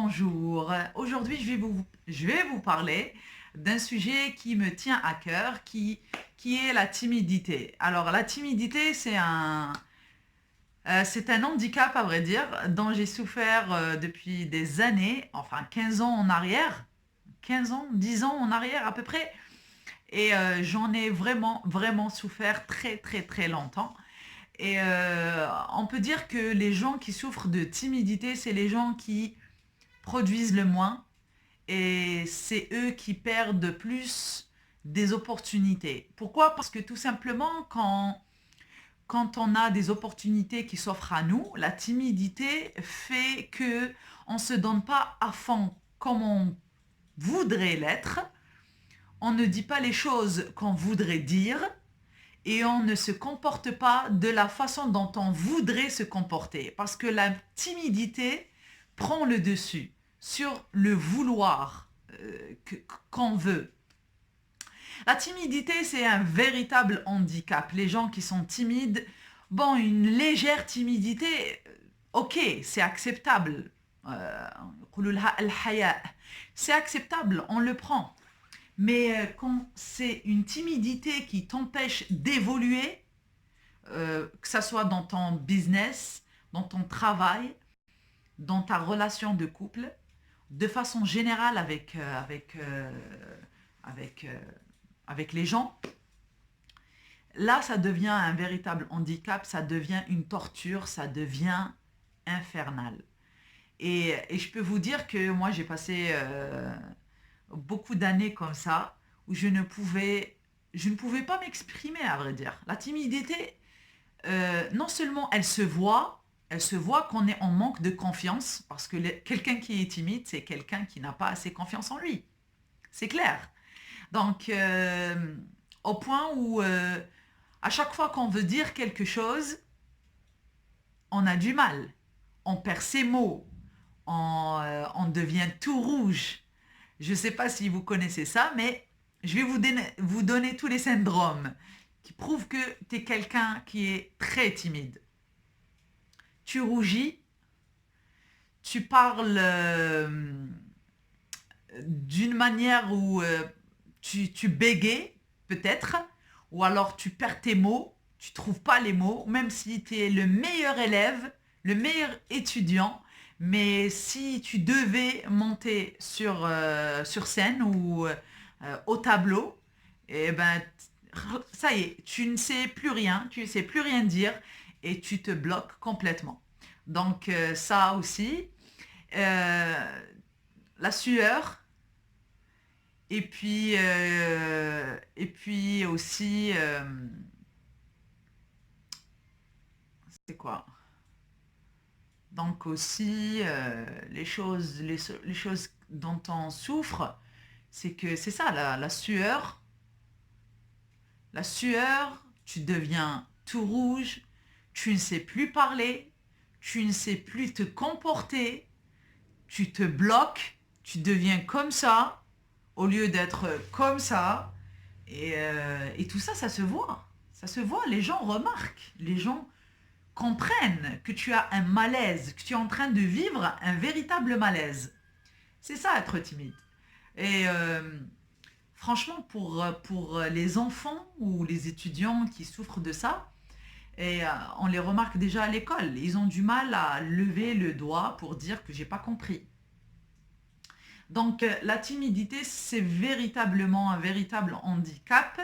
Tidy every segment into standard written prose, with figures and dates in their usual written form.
bonjour. Aujourd'hui, je vais vous parler d'un sujet qui me tient à cœur, qui est la timidité. Alors, la timidité, c'est un handicap, à vrai dire, dont j'ai souffert depuis des années, enfin 15 ans en arrière, 15 ans, 10 ans en arrière à peu près, et j'en ai vraiment, vraiment souffert très, très, très longtemps. Et on peut dire que les gens qui souffrent de timidité, c'est les gens qui produisent le moins et c'est eux qui perdent plus des opportunités. Pourquoi? Parce que tout simplement, quand on a des opportunités qui s'offrent à nous, la timidité fait que on ne se donne pas à fond comme on voudrait l'être, on ne dit pas les choses qu'on voudrait dire et on ne se comporte pas de la façon dont on voudrait se comporter. Parce que la timidité prend le dessus sur le vouloir qu'on veut. La timidité, c'est un véritable handicap. Les gens qui sont timides, bon, une légère timidité, ok, c'est acceptable. C'est acceptable, on le prend. Mais quand c'est une timidité qui t'empêche d'évoluer, que ce soit dans ton business, dans ton travail, dans ta relation de couple, de façon générale avec, euh, avec les gens, là, ça devient un véritable handicap, ça devient une torture, ça devient infernal. Et je peux vous dire que moi, j'ai passé beaucoup d'années comme ça, où je ne pouvais pas m'exprimer, à vrai dire. La timidité, non seulement elle se voit qu'on est en manque de confiance, parce que quelqu'un qui est timide, c'est quelqu'un qui n'a pas assez confiance en lui. C'est clair. Donc, au point où, à chaque fois qu'on veut dire quelque chose, on a du mal. On perd ses mots. On devient tout rouge. Je ne sais pas si vous connaissez ça, mais je vais vous donner tous les syndromes qui prouvent que tu es quelqu'un qui est très timide. Tu rougis, tu parles d'une manière où tu bégayes, peut-être, ou alors tu perds tes mots, tu trouves pas les mots, même si tu es le meilleur élève, le meilleur étudiant, mais si tu devais monter sur scène ou au tableau, eh ben, ça y est, tu ne sais plus rien, tu ne sais plus rien dire et tu te bloques complètement. Donc ça aussi, euh, la sueur, et puis aussi, c'est quoi? Donc aussi, les choses dont on souffre, c'est que c'est ça, la sueur. La sueur, tu deviens tout rouge, tu ne sais plus parler, tu ne sais plus te comporter, tu te bloques, tu deviens comme ça, au lieu d'être comme ça. Et tout ça, ça se voit. Ça se voit, les gens remarquent, les gens comprennent que tu as un malaise, que tu es en train de vivre un véritable malaise. C'est ça, être timide. Et franchement, pour les enfants ou les étudiants qui souffrent de ça, et on les remarque déjà à l'école, ils ont du mal à lever le doigt pour dire que j'ai pas compris. Donc la timidité, c'est véritablement un véritable handicap.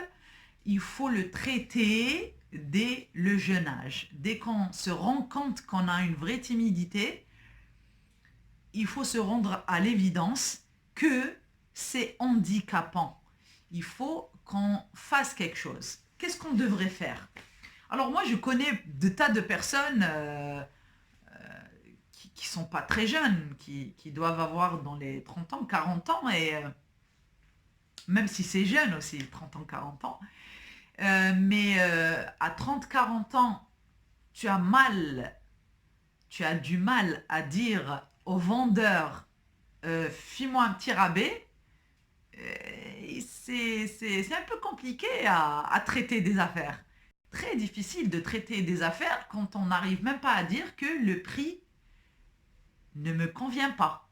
Il faut le traiter dès le jeune âge. Dès qu'on se rend compte qu'on a une vraie timidité, il faut se rendre à l'évidence que c'est handicapant. Il faut qu'on fasse quelque chose. Qu'est-ce qu'on devrait faire? Alors moi, je connais de tas de personnes qui ne sont pas très jeunes, qui doivent avoir dans les 30 ans, 40 ans, et même si c'est jeune aussi, 30 ans, 40 ans. Mais à 30, 40 ans, tu as mal, tu as du mal à dire au vendeur, fis-moi un petit rabais. C'est un peu compliqué à traiter des affaires. Très difficile de traiter des affaires quand on n'arrive même pas à dire que le prix ne me convient pas.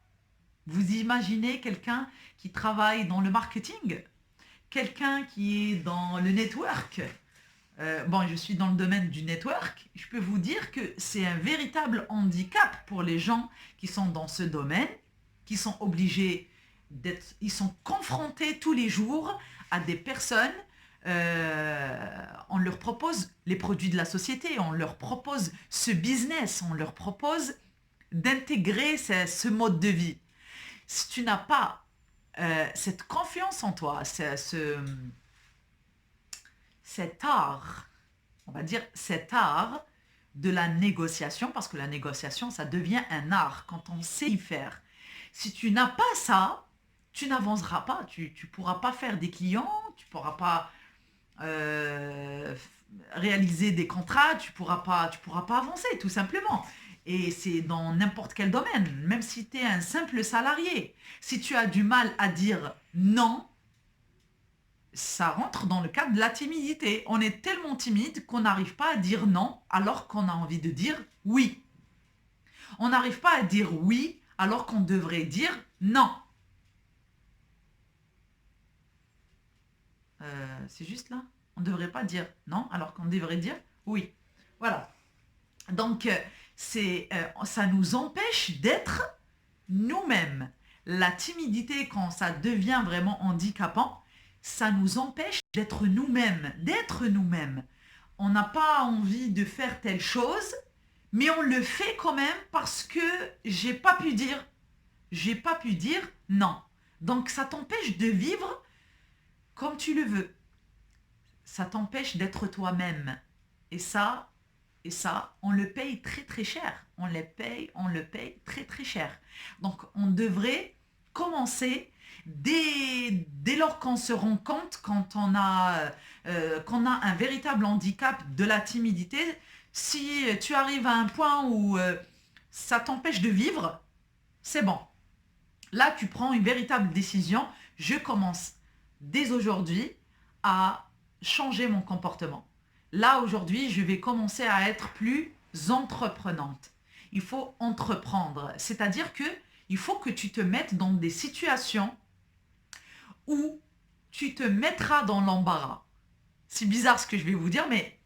Vous imaginez quelqu'un qui travaille dans le marketing, quelqu'un qui est dans le network. Bon, je suis dans le domaine du network. Je peux vous dire que c'est un véritable handicap pour les gens qui sont dans ce domaine, qui sont obligés d'être, ils sont confrontés tous les jours à des personnes. On leur propose les produits de la société, on leur propose ce business, on leur propose d'intégrer ce mode de vie. Si tu n'as pas cette confiance en toi, cet art, on va dire cet art de la négociation, parce que la négociation, ça devient un art quand on sait y faire. Si tu n'as pas ça, tu n'avanceras pas, tu ne pourras pas faire des clients, tu ne pourras pas euh, réaliser des contrats, tu pourras pas avancer, tout simplement. Et c'est dans n'importe quel domaine, même si tu es un simple salarié. Si tu as du mal à dire non, ça rentre dans le cadre de la timidité. On est tellement timide qu'on n'arrive pas à dire non alors qu'on a envie de dire oui. On n'arrive pas à dire oui alors qu'on devrait dire non. C'est juste là. On ne devrait pas dire non alors qu'on devrait dire oui. Voilà. Donc, ça nous empêche d'être nous-mêmes. La timidité, quand ça devient vraiment handicapant, ça nous empêche d'être nous-mêmes, d'être nous-mêmes. On n'a pas envie de faire telle chose, mais on le fait quand même parce que j'ai pas pu dire non. Donc ça t'empêche de vivre comme tu le veux. Ça t'empêche d'être toi-même. Et ça, on le paye très très cher. On le paye très très cher. Donc on devrait commencer dès lors qu'on se rend compte, quand qu'on a un véritable handicap de la timidité. Si tu arrives à un point où ça t'empêche de vivre, c'est bon. Là, tu prends une véritable décision. Je commence dès aujourd'hui à changer mon comportement. Là, aujourd'hui, je vais commencer à être plus entreprenante. Il faut entreprendre. C'est-à-dire que il faut que tu te mettes dans des situations où tu te mettras dans l'embarras. C'est bizarre ce que je vais vous dire, mais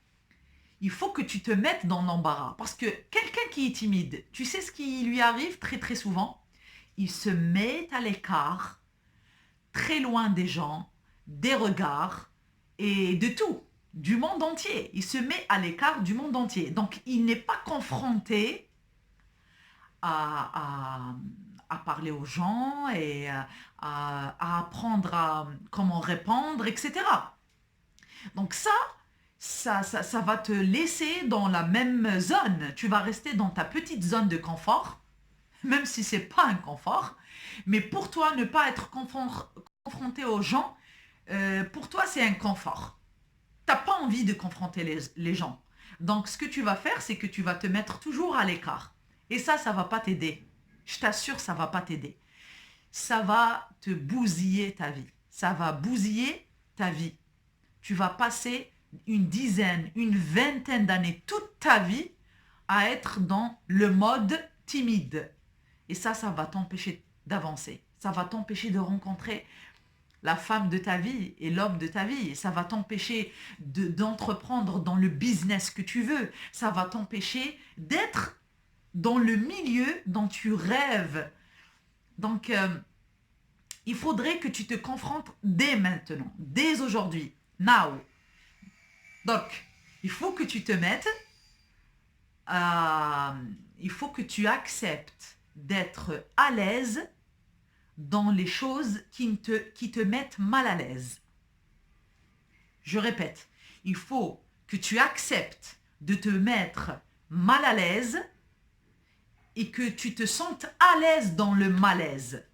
il faut que tu te mettes dans l'embarras. Parce que quelqu'un qui est timide, tu sais ce qui lui arrive très très souvent? Il se met à l'écart, très loin des gens, des regards et de tout, du monde entier. Il se met à l'écart du monde entier. Donc, il n'est pas confronté à, à parler aux gens et à apprendre comment répondre, etc. Donc ça va te laisser dans la même zone. Tu vas rester dans ta petite zone de confort, même si c'est pas un confort. Mais pour toi, ne pas être confronté aux gens, pour toi, c'est un confort. Tu n'as pas envie de confronter les gens. Donc, ce que tu vas faire, c'est que tu vas te mettre toujours à l'écart. Et ça ne va pas t'aider. Je t'assure, ça ne va pas t'aider. Ça va te bousiller ta vie. Ça va bousiller ta vie. Tu vas passer une dizaine, une vingtaine d'années, toute ta vie, à être dans le mode timide. Et ça va t'empêcher d'avancer. Ça va t'empêcher de rencontrer la femme de ta vie et l'homme de ta vie. Ça va t'empêcher d'entreprendre dans le business que tu veux. Ça va t'empêcher d'être dans le milieu dont tu rêves. Donc, il faudrait que tu te confrontes dès maintenant, dès aujourd'hui, now. Donc, il faut que tu te mettes, il faut que tu acceptes d'être à l'aise dans les choses qui te mettent mal à l'aise. Je répète, il faut que tu acceptes de te mettre mal à l'aise et que tu te sentes à l'aise dans le malaise.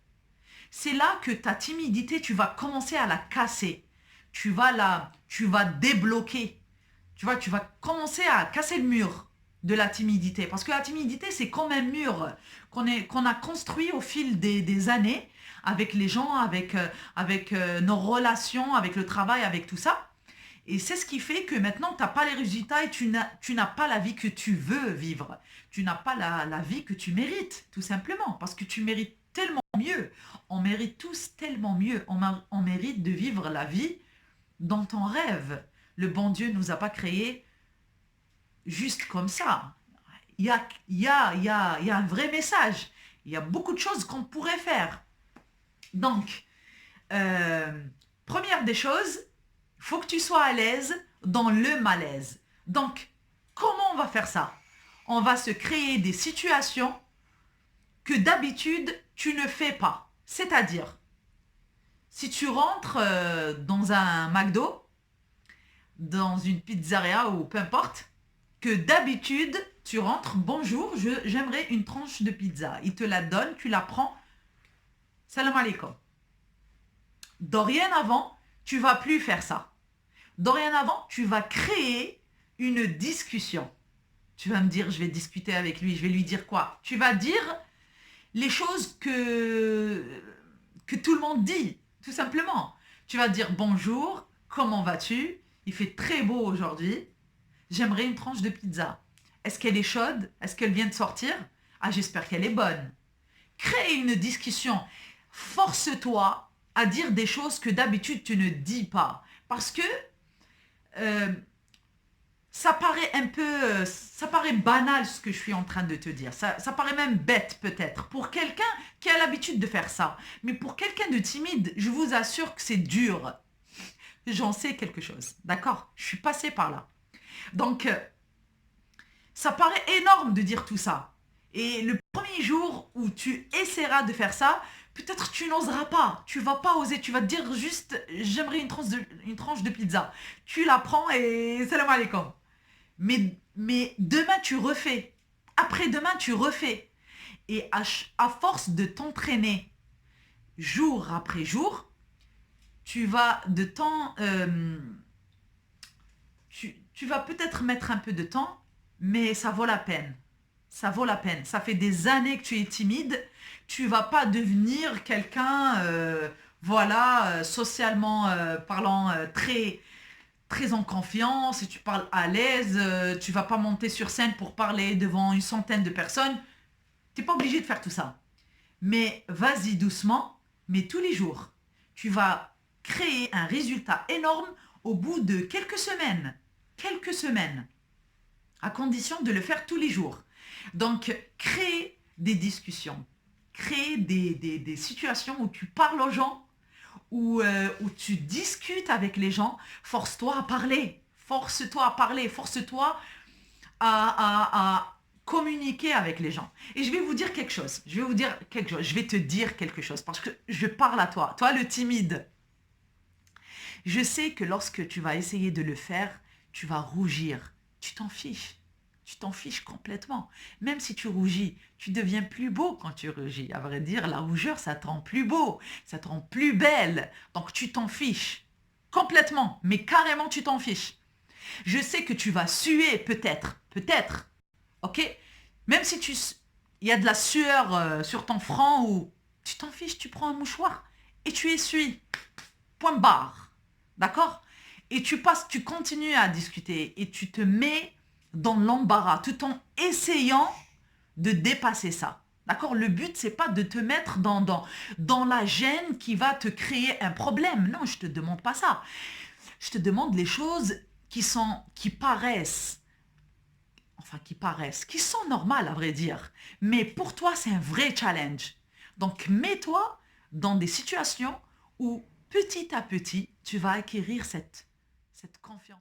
C'est là que ta timidité, tu vas commencer à la casser. Tu vas débloquer. Tu vois, tu vas commencer à casser le mur de la timidité. Parce que la timidité, c'est comme un mur qu'on a construit au fil des années avec les gens, avec nos relations, avec le travail, avec tout ça. Et c'est ce qui fait que maintenant, tu n'as pas les résultats et tu n'as pas la vie que tu veux vivre. Tu n'as pas la vie que tu mérites, tout simplement. Parce que tu mérites tellement mieux. On mérite tous tellement mieux. On mérite de vivre la vie dont on rêve. Le bon Dieu ne nous a pas créés juste comme ça. Il y a un vrai message. Il y a beaucoup de choses qu'on pourrait faire. Donc, première des choses, il faut que tu sois à l'aise dans le malaise. Donc, comment on va faire ça? On va se créer des situations que d'habitude, tu ne fais pas. C'est-à-dire, si tu rentres dans un McDo, dans une pizzeria ou peu importe, que d'habitude, tu rentres, bonjour, j'aimerais une tranche de pizza. Il te la donne, tu la prends, salam alaikum. Dorénavant, tu vas plus faire ça. Dorénavant, tu vas créer une discussion. Tu vas me dire, je vais discuter avec lui, je vais lui dire quoi? Tu vas dire les choses que tout le monde dit, tout simplement. Tu vas dire bonjour, comment vas-tu? Il fait très beau aujourd'hui. J'aimerais une tranche de pizza. Est-ce qu'elle est chaude? Est-ce qu'elle vient de sortir? Ah, j'espère qu'elle est bonne. Crée une discussion. Force-toi à dire des choses que d'habitude tu ne dis pas. Parce que ça paraît banal ce que je suis en train de te dire. Ça paraît même bête peut-être pour quelqu'un qui a l'habitude de faire ça. Mais pour quelqu'un de timide, je vous assure que c'est dur. J'en sais quelque chose, d'accord? Je suis passée par là. Donc, ça paraît énorme de dire tout ça. Et le premier jour où tu essaieras de faire ça, peut-être tu n'oseras pas. Tu vas pas oser. Tu vas te dire juste, j'aimerais une tranche de pizza. Tu la prends et salam alaikum. Mais demain, tu refais. Après-demain, tu refais. Et à force de t'entraîner jour après jour, tu vas de temps... tu vas peut-être mettre un peu de temps, mais ça vaut la peine. Ça vaut la peine. Ça fait des années que tu es timide. Tu vas pas devenir quelqu'un, socialement parlant, très en confiance. Et tu parles à l'aise. Tu vas pas monter sur scène pour parler devant une centaine de personnes. Tu n'es pas obligé de faire tout ça. Mais vas-y doucement, mais tous les jours. Tu vas créer un résultat énorme au bout de quelques semaines. Quelques semaines. À condition de le faire tous les jours. Donc, crée des discussions. Crée des situations où tu parles aux gens, où tu discutes avec les gens. Force-toi à parler. Force-toi à parler. Force-toi à communiquer avec les gens. Et je vais vous dire quelque chose. Je vais te dire quelque chose parce que je parle à toi. Toi, le timide. Je sais que lorsque tu vas essayer de le faire, tu vas rougir. Tu t'en fiches. Tu t'en fiches complètement. Même si tu rougis, tu deviens plus beau quand tu rougis. À vrai dire, la rougeur, ça te rend plus beau. Ça te rend plus belle. Donc, tu t'en fiches. Complètement. Mais carrément, tu t'en fiches. Je sais que tu vas suer peut-être. Peut-être. Ok? Même si il y a de la sueur sur ton front ou tu t'en fiches, tu prends un mouchoir et tu essuies. Point barre. D'accord? Et tu continues à discuter et tu te mets dans l'embarras tout en essayant de dépasser ça. D'accord? Le but, c'est pas de te mettre dans la gêne qui va te créer un problème. Non, je te demande pas ça. Je te demande les choses qui paraissent, qui sont normales à vrai dire. Mais pour toi, c'est un vrai challenge. Donc, mets-toi dans des situations où petit à petit, tu vas acquérir cette confiance.